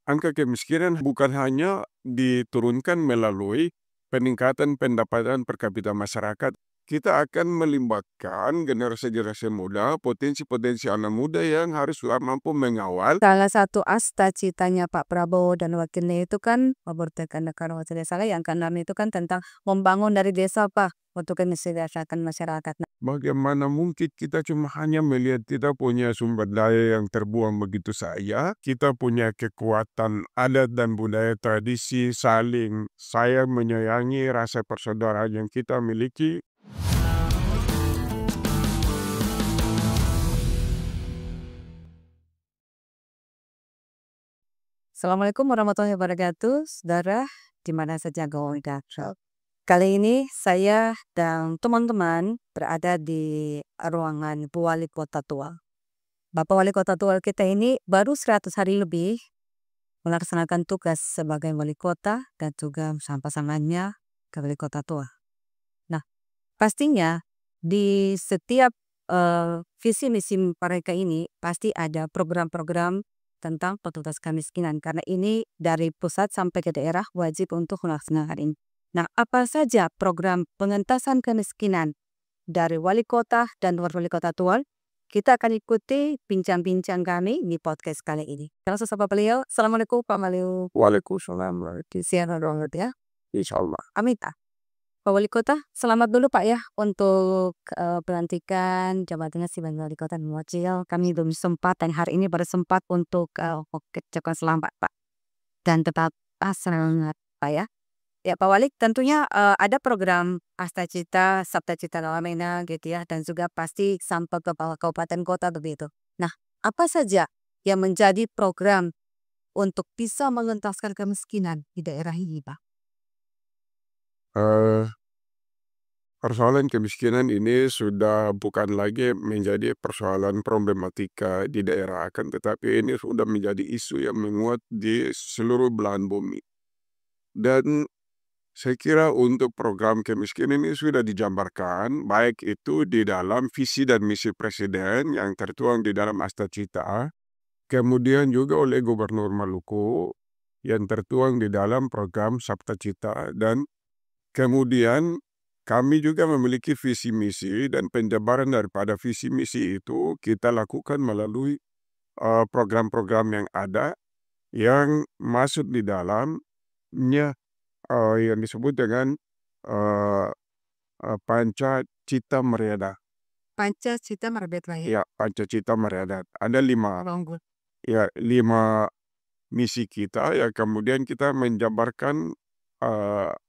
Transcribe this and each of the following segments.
angka kemiskinan bukan hanya diturunkan melalui peningkatan pendapatan per kapita masyarakat. Kita akan melibatkan generasi-generasi muda, potensi-potensi anak muda yang harus mampu mengawal. Salah satu cita-citanya Pak Prabowo dan wakilnya itu kan memerdekakan negara yang keenam itu kan tentang membangun dari desa Pak untuk mensejahterakan masyarakat. Nah, Bagaimana mungkin kita cuma hanya melihat kita punya sumber daya yang terbuang begitu saja. Kita punya kekuatan adat dan budaya tradisi saling sayang menyayangi rasa persaudaraan yang kita miliki. Assalamualaikum warahmatullahi wabarakatuh, saudara di mana saja Engkau berada. Kali ini saya dan teman-teman berada di ruangan Wali Kota Tua. Bapak Wali Kota Tua kita ini baru 100 hari lebih melaksanakan tugas sebagai wali kota dan juga bersama pasangannya ke Wali Kota Tua. Nah, pastinya di setiap visi misi mereka ini pasti ada program-program tentang penuntasan kemiskinan, karena ini dari pusat sampai ke daerah wajib untuk melaksanakan ini. Nah, apa saja program pengentasan kemiskinan dari wali kota dan wali kota Tua? Kita akan ikuti bincang-bincang kami di podcast kali ini. Langsung sapa beliau. Assalamualaikum Pak Maliu. Waalaikumsalam. Siapa banget ya? Insyaallah. Amin. Pak Wali Kota, selamat dulu Pak ya untuk pelantikan jabatannya sebagai Wali Kota Mewakil. Kami belum sempat dan hari ini baru sempat untuk ucapkan selamat Pak. Dan tetap semangat Pak ya. Ya Pak Wali, tentunya ada program Asta Cita, Sabta Cita Lamena gitu ya, dan juga pasti sampai ke kabupaten kota begitu. Nah, apa saja yang menjadi program untuk bisa mengentaskan kemiskinan di daerah ini Pak? Persoalan kemiskinan ini sudah bukan lagi menjadi persoalan problematika di daerah, akan tetapi ini sudah menjadi isu yang menguat di seluruh belahan bumi. Dan saya kira untuk program kemiskinan ini sudah dijabarkan, baik itu di dalam visi dan misi Presiden yang tertuang di dalam Asta Cita, kemudian juga oleh Gubernur Maluku yang tertuang di dalam program Sabta Cita, dan kemudian kami juga memiliki visi misi, dan penjabaran daripada visi misi itu kita lakukan melalui program-program yang ada yang masuk di dalamnya, yang disebut dengan Panca Cita Meriadat. Panca Cita Marbet Raya. Ya, Panca Cita Meriadat. Ada 5 misi kita, ya, kemudian kita menjabarkan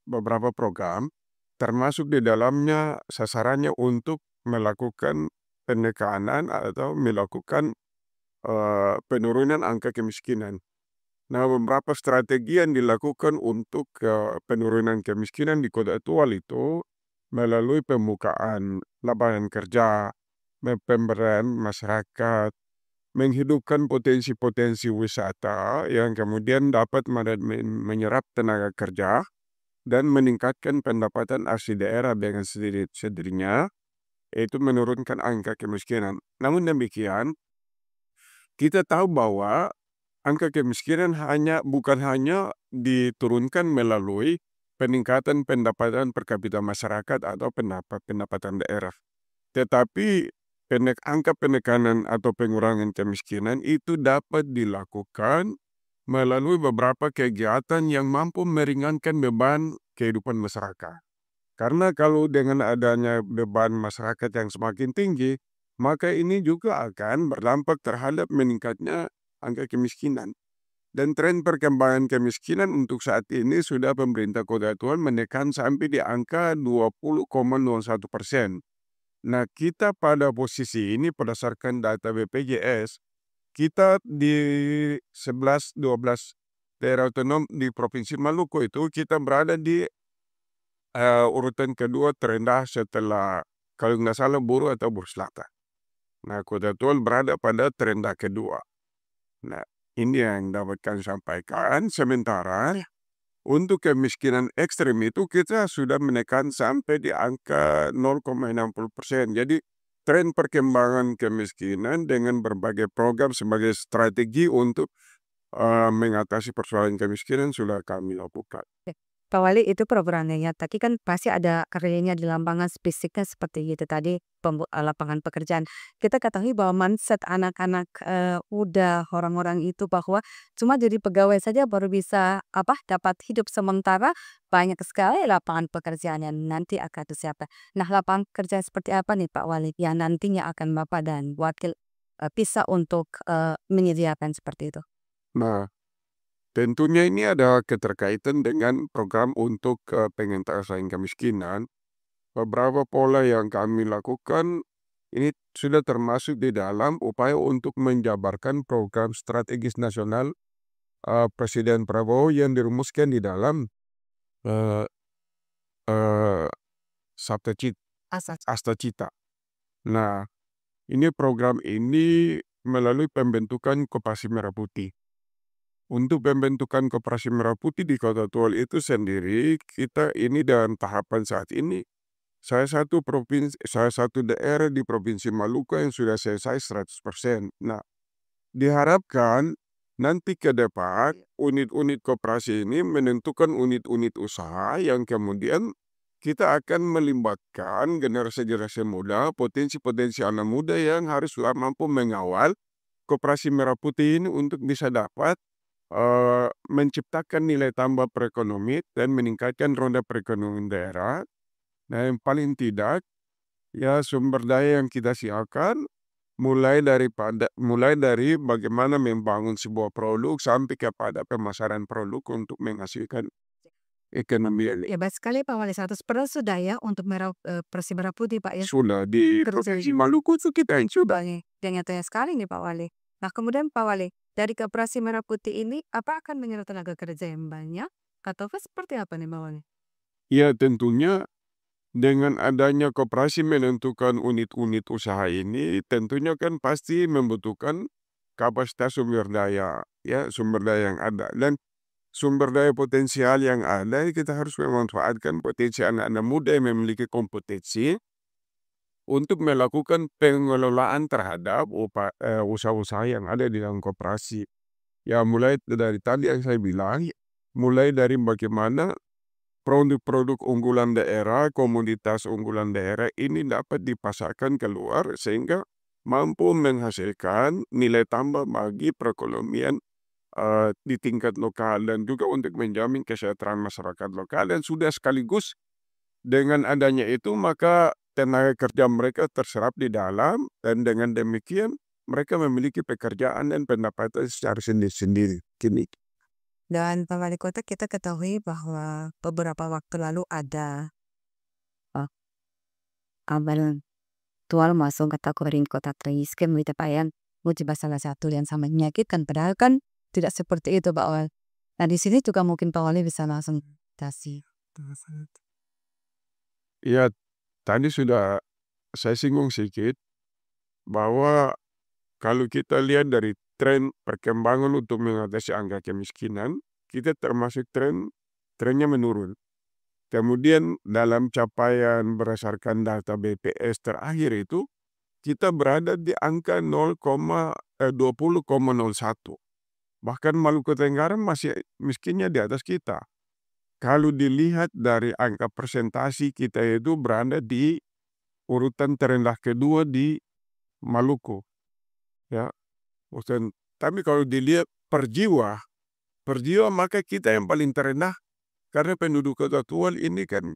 beberapa program, termasuk di dalamnya sasarannya untuk melakukan penekanan atau melakukan penurunan angka kemiskinan. Nah, beberapa strategi yang dilakukan untuk penurunan kemiskinan di Kota Tual itu melalui pembukaan lapangan kerja, pemberdayaan masyarakat, menghidupkan potensi-potensi wisata yang kemudian dapat menyerap tenaga kerja dan meningkatkan pendapatan asli daerah dengan sendirinya, yaitu menurunkan angka kemiskinan. Namun demikian, kita tahu bahwa angka kemiskinan bukan hanya diturunkan melalui peningkatan pendapatan per kapita masyarakat atau pendapatan daerah, tetapi angka penekanan atau pengurangan kemiskinan itu dapat dilakukan melalui beberapa kegiatan yang mampu meringankan beban kehidupan masyarakat. Karena kalau dengan adanya beban masyarakat yang semakin tinggi, maka ini juga akan berdampak terhadap meningkatnya angka kemiskinan. Dan tren perkembangan kemiskinan untuk saat ini sudah pemerintah Kota Tual menekan sampai di angka 20,01%. Nah, kita pada posisi ini berdasarkan data BPJS, kita di 11-12 daerah otonom di Provinsi Maluku itu kita berada di urutan kedua terendah setelah, kalau nggak salah, Buru atau Buru Selatan. Nah, Kota Tual berada pada terendah kedua. Nah, ini yang dapat kami sampaikan. Sementara untuk kemiskinan ekstrem itu kita sudah menekan sampai di angka 0,60%. Jadi tren perkembangan kemiskinan dengan berbagai program sebagai strategi untuk mengatasi persoalan kemiskinan sudah kami lakukan. Oke. Pak Wali itu programnya ya, tapi kan pasti ada kerjanya di lapangan fisiknya seperti itu tadi lapangan pekerjaan. Kita ketahui bahwa mindset anak-anak muda orang-orang itu bahwa cuma jadi pegawai saja baru bisa dapat hidup sementara, banyak sekali lapangan pekerjaan yang nanti akan disiapkan. Nah, lapangan kerja seperti apa nih Pak Wali yang nantinya akan Bapak dan wakil bisa untuk menyediakan seperti itu? Nah, tentunya ini ada keterkaitan dengan program untuk pengentasan kemiskinan. Beberapa pola yang kami lakukan ini sudah termasuk di dalam upaya untuk menjabarkan program strategis nasional Presiden Prabowo yang dirumuskan di dalam eh, eh, Sabta Asal. Asta Cita. Nah, ini program ini melalui pembentukan Koperasi Merah Putih. Untuk pembentukan Koperasi Merah Putih di Kota Tual itu sendiri, kita ini dalam tahapan saat ini, salah satu daerah di Provinsi Maluku yang sudah selesai 100%. Nah, diharapkan nanti ke depan unit-unit koperasi ini menentukan unit-unit usaha yang kemudian kita akan melibatkan generasi-generasi muda, potensi-potensi anak muda yang harus mampu mengawal Koperasi Merah Putih ini untuk bisa dapat menciptakan nilai tambah perekonomian dan meningkatkan roda perekonomian daerah. Nah, yang paling tidak, ya sumber daya yang kita siapkan mulai dari bagaimana membangun sebuah produk sampai kepada pemasaran produk untuk menghasilkan ekonomi yang Hebat sekali Pak Wali, 100% sudah ya untuk Persi Merah Putih Pak ya? sudah di Provinsi Maluku itu kita yang sudah. Baik, dan nyatanya sekali nih Pak Wali. Nah kemudian Pak Wali, dari Koperasi Merah Putih ini apa akan menyerap tenaga kerja yang banyak? Atau seperti apa nih Pak Wali? Ya tentunya dengan adanya koperasi menentukan unit-unit usaha ini tentunya kan pasti membutuhkan kapasitas sumber daya, ya sumber daya yang ada dan sumber daya potensial yang ada kita harus memanfaatkan potensi anak-anak muda yang memiliki kompetensi untuk melakukan pengelolaan terhadap usaha-usaha yang ada di dalam koperasi. Ya mulai dari tadi yang saya bilang, mulai dari bagaimana produk-produk unggulan daerah, komoditas unggulan daerah ini dapat dipasarkan keluar sehingga mampu menghasilkan nilai tambah bagi perekonomian di tingkat lokal dan juga untuk menjamin kesejahteraan masyarakat lokal dan sudah sekaligus dengan adanya itu maka tenaga kerja mereka terserap di dalam dan dengan demikian mereka memiliki pekerjaan dan pendapatan secara sendiri-sendiri. Kini. Dan Pak Wali Kota kita ketahui bahwa beberapa waktu lalu ada uh, kabar tual masuk kata kuring kota termiskin gitu Pak yang mencoba salah satu yang sama menyakitkan padahal kan tidak seperti itu Pak Wali. Nah di sini juga mungkin Pak Wali bisa langsung kasih. Ya, tadi sudah saya singgung sedikit bahwa kalau kita lihat dari tren perkembangan untuk mengatasi angka kemiskinan, kita termasuk trennya menurun. Kemudian dalam capaian berdasarkan data BPS terakhir itu, kita berada di angka 20,01. Bahkan Maluku Tenggara masih miskinnya di atas kita. Kalau dilihat dari angka persentasi kita itu berada di urutan terendah kedua di Maluku. Ya, tapi kalau dilihat per jiwa maka kita yang paling terendah karena penduduk Kota Tual ini kan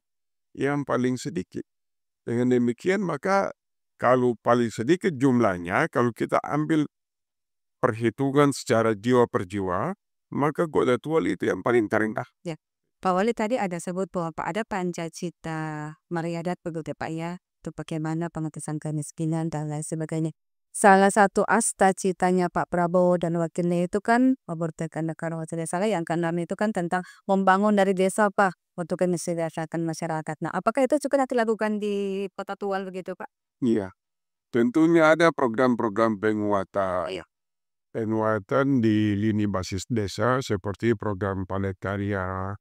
yang paling sedikit. Dengan demikian maka kalau paling sedikit jumlahnya, kalau kita ambil perhitungan secara jiwa per jiwa, maka Kota Tual itu yang paling terendah. Ya. Pak Wali tadi ada sebut bahwa Pak ada pancasila Mariadat begitu Pak ya, untuk bagaimana pengentasan kemiskinan dan lain sebagainya. Salah satu asta citanya Pak Prabowo dan wakilnya itu kan memerdekakan negara salah yang keenam itu kan tentang membangun dari desa Pak untuk mensejahterakan masyarakat. Nah, apakah itu juga nanti dilakukan di Kota Tual begitu Pak? Iya, tentunya ada program-program Iya. penguatan di lini basis desa seperti program Padat Karya.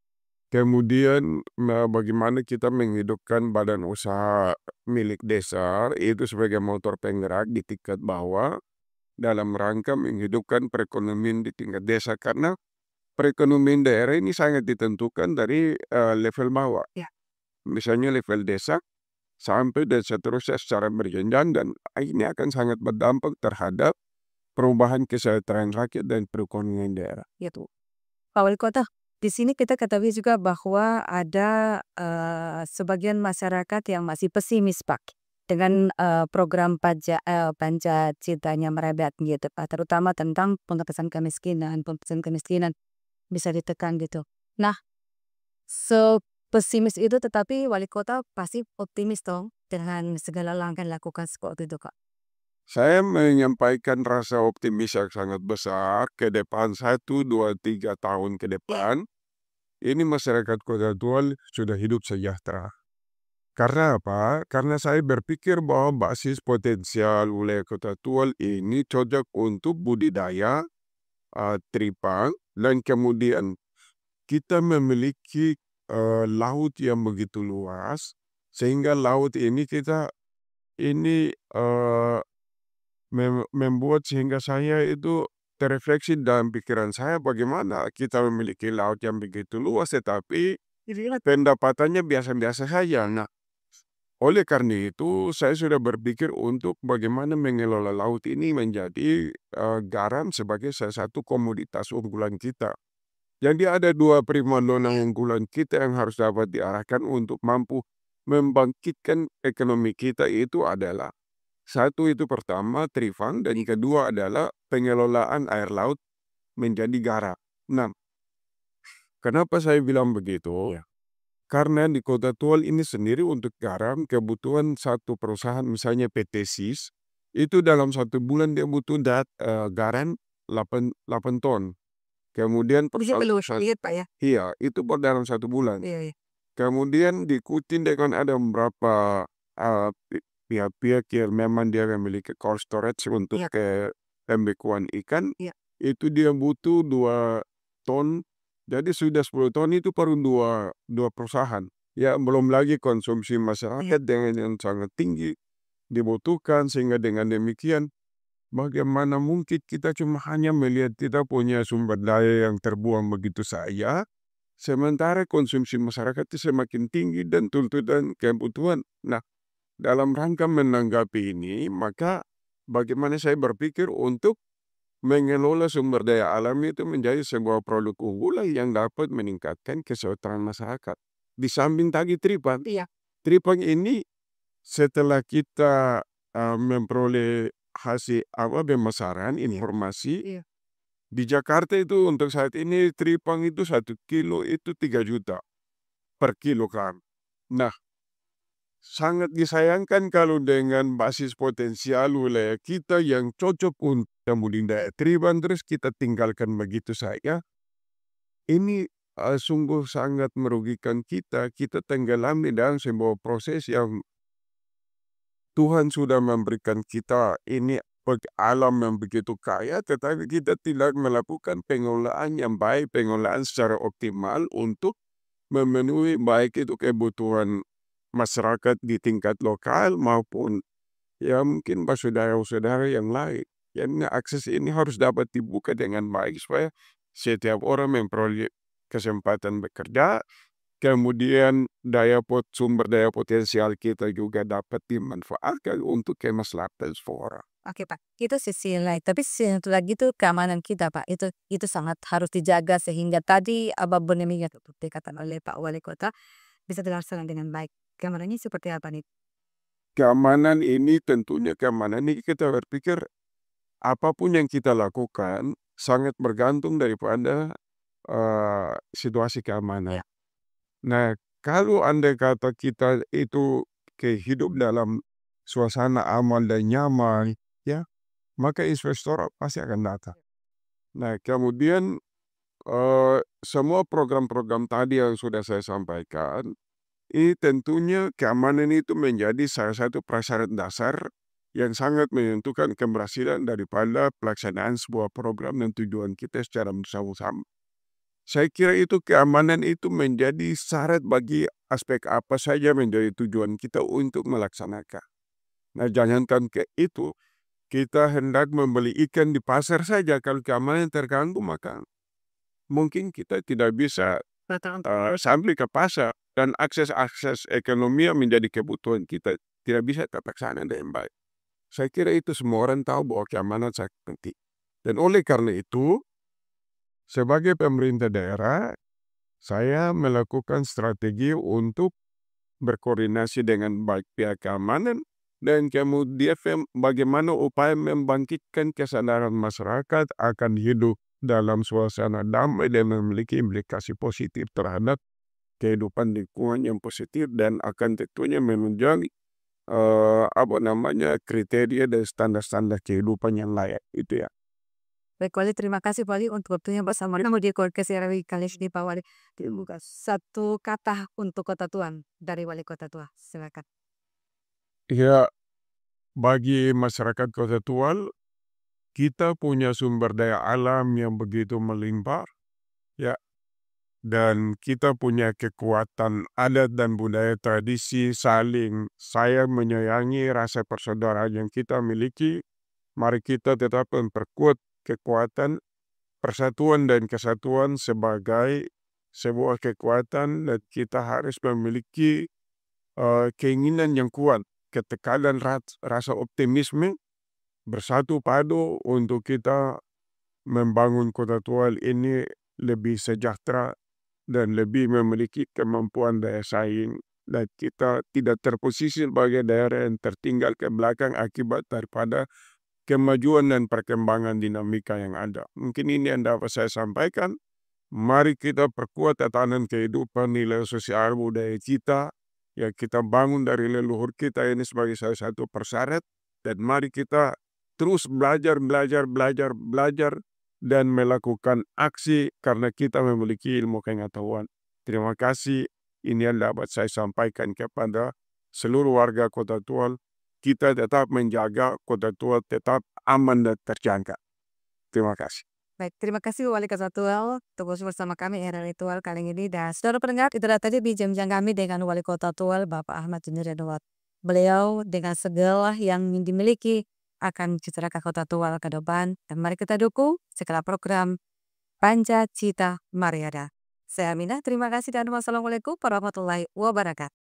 Kemudian bagaimana kita menghidupkan badan usaha milik desa itu sebagai motor penggerak di tingkat bawah dalam rangka menghidupkan perekonomian di tingkat desa. Karena perekonomian daerah ini sangat ditentukan dari level bawah. Ya. Misalnya level desa sampai dan seterusnya secara berjenjang, dan ini akan sangat berdampak terhadap perubahan kesejahteraan rakyat dan perekonomian daerah. Gitu. Pak Wali Kota, di sini kita ketahui juga bahwa ada sebagian masyarakat yang masih pesimis Pak dengan program Pancasila Merebet gitu Pak, terutama tentang pengentasan kemiskinan bisa ditekan gitu. Nah, sepesimis itu tetapi Wali Kota pasti optimis dong dengan segala langkah yang dilakukan seperti itu Kak. Saya menyampaikan rasa optimis yang sangat besar ke depan 1, 2, 3 tahun ke depan. Ini masyarakat Kota Tual sudah hidup sejahtera. Karena apa? Karena saya berpikir bahwa basis potensial wilayah Kota Tual ini cocok untuk budidaya teripang, dan kemudian kita memiliki laut yang begitu luas, sehingga laut ini membuat sehingga saya itu terefleksi dalam pikiran saya, bagaimana kita memiliki laut yang begitu luas tetapi pendapatannya biasa-biasa saja. Nah, oleh karena itu saya sudah berpikir untuk bagaimana mengelola laut ini menjadi garam sebagai salah satu komoditas unggulan kita. Jadi ada dua primadona unggulan kita yang harus dapat diarahkan untuk mampu membangkitkan ekonomi kita, itu adalah satu, itu pertama trifang, dan kedua adalah pengelolaan air laut menjadi garam. Nah, kenapa saya bilang begitu? Karena di Kota Tual ini sendiri untuk garam kebutuhan satu perusahaan misalnya PT SIS itu dalam 1 bulan dia butuh garam 8 ton. Kemudian Bisa sedikit Pak ya. iya, itu dalam 1 bulan. Iya, iya. Kemudian diikuti dengan ada beberapa pihak-pihak yang memang dia memiliki cold storage untuk Iya. pembekuan ikan. Iya. Itu dia butuh 2 ton. Jadi sudah 10 ton itu perlu dua perusahaan. Ya, belum lagi konsumsi masyarakat dengan yang sangat tinggi dibutuhkan, sehingga dengan demikian bagaimana mungkin kita cuma hanya melihat kita punya sumber daya yang terbuang begitu saja, sementara konsumsi masyarakat itu semakin tinggi dan tuntutan kebutuhan. Nah, dalam rangka menanggapi ini, maka bagaimana saya berpikir untuk mengelola sumber daya alam itu menjadi sebuah produk unggulan yang dapat meningkatkan kesejahteraan masyarakat. Di samping tadi tripang, Iya. tripang ini setelah kita memperoleh hasil pemasaran informasi, Iya. di Jakarta itu untuk saat ini tripang itu 1 kilo itu 3 juta per kilogram. Nah, sangat disayangkan kalau dengan basis potensial wilayah kita yang cocok untuk budidaya tripang terus kita tinggalkan begitu saja, ini sungguh sangat merugikan kita. Kita tenggelam di dalam sebuah proses yang Tuhan sudah memberikan kita ini alam yang begitu kaya, tetapi kita tidak melakukan pengelolaan yang baik, pengelolaan secara optimal untuk memenuhi baik itu kebutuhan masyarakat di tingkat lokal maupun ya mungkin saudara-saudara yang lain. Yang akses ini harus dapat dibuka dengan baik supaya setiap orang memperoleh kesempatan bekerja, kemudian sumber daya potensial kita juga dapat dimanfaatkan untuk kemaslahatan semua orang. Oke Pak, itu sisi lain. Tapi sisi satu lagi itu keamanan kita Pak, itu sangat harus dijaga sehingga tadi benar yang dikatakan oleh Pak Wali Kota bisa dilaksanakan dengan baik. Keamanannya seperti apa nih? Keamanan ini tentunya kita berpikir apapun yang kita lakukan sangat bergantung daripada situasi keamanan. Ya. Nah, kalau andai kata kita itu hidup dalam suasana aman dan nyaman, ya, maka investor pasti akan datang. Nah, kemudian semua program-program tadi yang sudah saya sampaikan, ini tentunya keamanan itu menjadi salah satu prasyarat dasar yang sangat menentukan keberhasilan daripada pelaksanaan sebuah program dan tujuan kita secara bersama-sama. Saya kira itu keamanan itu menjadi syarat bagi aspek apa saja menjadi tujuan kita untuk melaksanakan. Nah, jangankan ke itu, kita hendak membeli ikan di pasar saja, kalau keamanan terganggu maka mungkin kita tidak bisa sampai ke pasar, dan akses-akses ekonomi yang menjadi kebutuhan kita tidak bisa terlaksana dengan baik. Saya kira itu semua orang tahu bahwa keamanan sangat penting. Dan oleh karena itu, sebagai pemerintah daerah, saya melakukan strategi untuk berkoordinasi dengan baik pihak keamanan dan kemudian bagaimana upaya membangkitkan kesadaran masyarakat akan hidup dalam suasana damai dan memiliki implikasi positif terhadap kehidupan lingkungan yang positif dan akan tentunya menunjang kriteria dan standar-standar kehidupan yang layak itu ya. Baik Wali, terima kasih Wali untuk waktunya bersama kami di podcast RW kali ini Pak Wali. Dibuka satu kata untuk Kota Tuan dari Wali Kota Tua, silakan. Ya, bagi masyarakat Kota Tual, kita punya sumber daya alam yang begitu melimpah, ya, dan kita punya kekuatan adat dan budaya tradisi saling sayang menyayangi rasa persaudaraan yang kita miliki. Mari kita tetap memperkuat kekuatan persatuan dan kesatuan sebagai sebuah kekuatan, dan kita harus memiliki keinginan yang kuat, ketekanan rasa optimisme, bersatu padu untuk kita membangun Kota Tual ini lebih sejahtera dan lebih memiliki kemampuan daya saing, dan kita tidak terposisi sebagai daerah yang tertinggal ke belakang akibat daripada kemajuan dan perkembangan dinamika yang ada. Mungkin ini yang dapat saya sampaikan. Mari kita perkuat tatanan kehidupan nilai sosial budaya kita yang kita bangun dari leluhur kita ini sebagai salah satu persyarat, dan mari kita terus belajar dan melakukan aksi karena kita memiliki ilmu pengetahuan. Terima kasih. Ini yang dapat saya sampaikan kepada seluruh warga Kota Tual. Kita tetap menjaga Kota Tual tetap aman dan terjangkau. Terima kasih. Baik, terima kasih Wali Kota Tual untuk bersama kami era ritual kali ini. Dan saudara pendengar, itu tadi bincang kami dengan Wali Kota Tual Bapak Ahmad Junior Edward. Beliau dengan segala yang dimiliki akan mencerahkan Kota Tual ke depan, dan mari kita dukung segala program Pancasila Mariada. Saya Aminah, terima kasih dan wassalamualaikum warahmatullahi wabarakatuh.